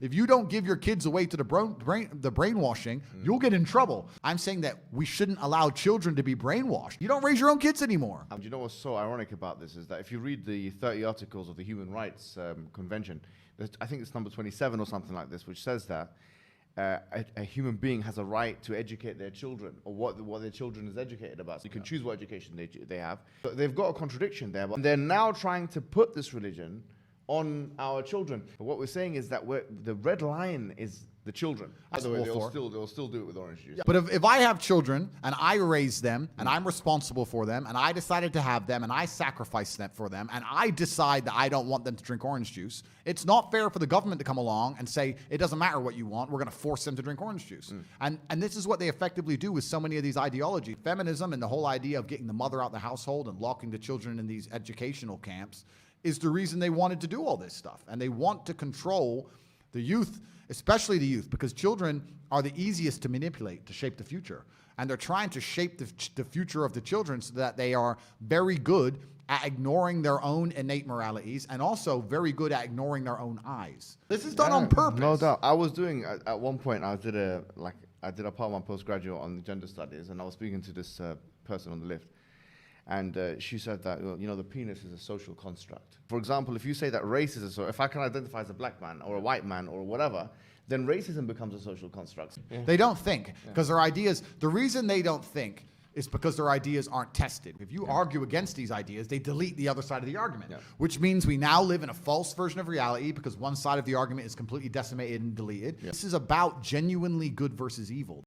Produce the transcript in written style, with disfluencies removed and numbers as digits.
If you don't give your kids away to the brainwashing, you'll get in trouble. I'm saying that we shouldn't allow children to be brainwashed. You don't raise your own kids anymore. Do you know what's so ironic about this is that if you read the 30 articles of the Human Rights Convention, I think it's number 27 or something like this, which says that a human being has a right to educate their children, or what their children is educated about. So you can choose what education they have. But they've got a contradiction there. But they're now trying to put this religion on our children. But what we're saying is that the red line is the children. By the way, they'll still do it with orange juice. Yeah. But if I have children and I raise them and I'm responsible for them and I decided to have them and I sacrifice that for them and I decide that I don't want them to drink orange juice, it's not fair for the government to come along and say, it doesn't matter what you want, we're going to force them to drink orange juice. And this is what they effectively do with so many of these ideologies. Feminism and the whole idea of getting the mother out of the household and locking the children in these educational camps is the reason they wanted to do all this stuff. And they want to control the youth, especially the youth, because children are the easiest to manipulate to shape the future. And they're trying to shape the future of the children so that they are very good at ignoring their own innate moralities and also very good at ignoring their own eyes. This is done on purpose. No doubt. I was doing, at one point, I did a part of my postgraduate on gender studies, and I was speaking to this person on the lift. And she said that, the penis is a social construct. For example, if you say that race is if I can identify as a black man or a white man or whatever, then racism becomes a social construct. Yeah. They don't think, because their ideas, the reason they don't think is because their ideas aren't tested. If you argue against these ideas, they delete the other side of the argument, which means we now live in a false version of reality because one side of the argument is completely decimated and deleted. This is about genuinely good versus evil.